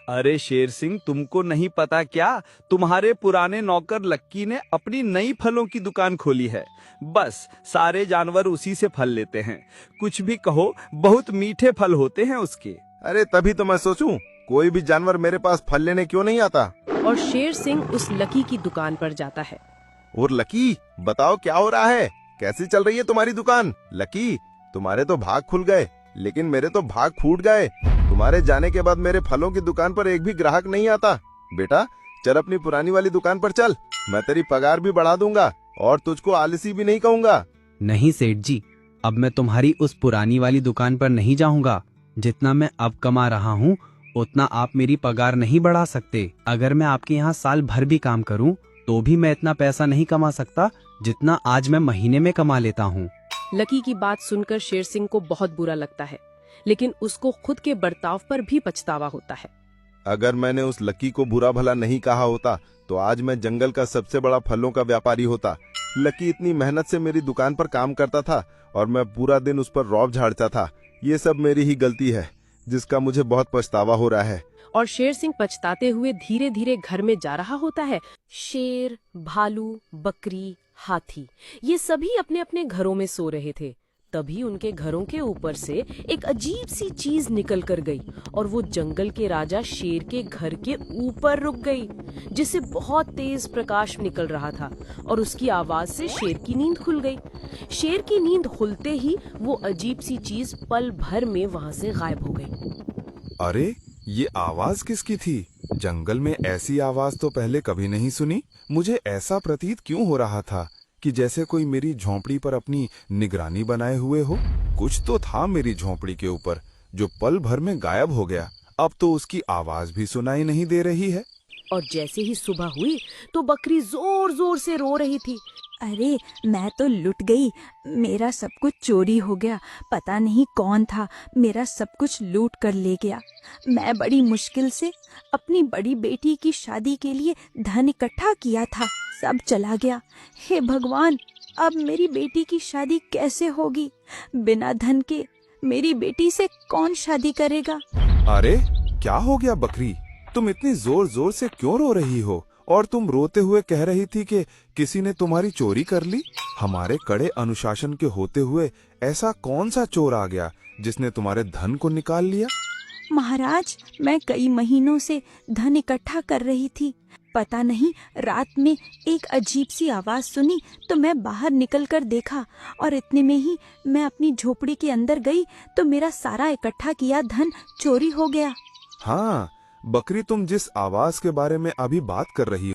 अरे शेर सिंह, तुमको नहीं पता क्या? तुम्हारे पुराने नौकर लक्की ने अपनी नई फलों की दुकान खोली है। बस सारे जानवर उसी से फल लेते हैं। कुछ भी कहो, बहुत मीठे फल होते हैं उसके। अरे तभी तो मैं सोचूं, कोई भी जानवर मेरे पास फल लेने क्यों नहीं आता। और शेर सिंह उस लकी की दुकान पर जाता है। और लकी, बताओ क्या हो रहा है? कैसी चल रही है तुम्हारी दुकान? लकी, तुम्हारे तो भाग खुल गए, लेकिन मेरे तो भाग फूट गए। तुम्हारे जाने के बाद मेरे फलों की दुकान पर एक भी ग्राहक नहीं आता। बेटा, चल अपनी पुरानी वाली दुकान पर चल, मैं तेरी पगार भी बढ़ा दूंगा और तुझको आलसी भी नहीं कहूंगा। नहीं सेठ जी, अब मैं तुम्हारी उस पुरानी वाली दुकान पर नहीं जाऊंगा। जितना मैं अब कमा रहा हूँ उतना आप मेरी पगार नहीं बढ़ा सकते। अगर मैं आपके यहाँ साल भर भी काम करूँ तो भी मैं इतना पैसा नहीं कमा सकता जितना आज मैं महीने में कमा लेता हूँ। लकी की बात सुनकर शेर सिंह को बहुत बुरा लगता है, लेकिन उसको खुद के बर्ताव पर भी पछतावा होता है। अगर मैंने उस लकी को बुरा भला नहीं कहा होता तो आज मैं जंगल का सबसे बड़ा फलों का व्यापारी होता। लकी इतनी मेहनत से मेरी दुकान पर काम करता था और मैं पूरा दिन उस पर रौब झाड़ता था। ये सब मेरी ही गलती है, जिसका मुझे बहुत पछतावा हो रहा है। और शेर सिंह पछताते हुए धीरे धीरे घर में जा रहा होता है। शेर, भालू, बकरी, हाथी, ये सभी अपने अपने घरों में सो रहे थे। तभी उनके घरों के ऊपर से एक अजीब सी चीज निकल कर गई और वो जंगल के राजा शेर के घर के ऊपर रुक गई, जिससे बहुत तेज प्रकाश निकल रहा था और उसकी आवाज से शेर की नींद खुल गई। शेर की नींद खुलते ही वो अजीब सी चीज पल भर में वहां से गायब हो गई। अरे, ये आवाज किसकी थी? जंगल में ऐसी आवाज तो पहले कभी नहीं सुनी। मुझे ऐसा प्रतीत क्यों हो रहा था कि जैसे कोई मेरी झोंपड़ी पर अपनी निगरानी बनाए हुए हो। कुछ तो था मेरी झोंपड़ी के ऊपर जो पल भर में गायब हो गया। अब तो उसकी आवाज भी सुनाई नहीं दे रही है। और जैसे ही सुबह हुई तो बकरी जोर जोर से रो रही थी। अरे, मैं तो लुट गई, मेरा सब कुछ चोरी हो गया। पता नहीं कौन था, मेरा सब कुछ लूट कर ले गया। मैं बड़ी मुश्किल से अपनी बड़ी बेटी की शादी के लिए धन इकट्ठा किया था, सब चला गया। हे भगवान, अब मेरी बेटी की शादी कैसे होगी? बिना धन के मेरी बेटी से कौन शादी करेगा? अरे, क्या हो गया बकरी? तुम इतनी जोर जोर से क्यों रो रही हो? और तुम रोते हुए कह रही थी कि किसी ने तुम्हारी चोरी कर ली। हमारे कड़े अनुशासन के होते हुए ऐसा कौन सा चोर आ गया जिसने तुम्हारे धन को निकाल लिया? महाराज, मैं कई महीनों से धन इकट्ठा कर रही थी। पता नहीं, रात में एक अजीब सी आवाज सुनी तो मैं बाहर निकलकर देखा और इतने में ही मैं अपनी झोपड़ी के अंदर गई तो मेरा सारा इकट्ठा किया धन चोरी हो गया। हाँ बकरी, तुम जिस आवाज के बारे में अभी बात कर रही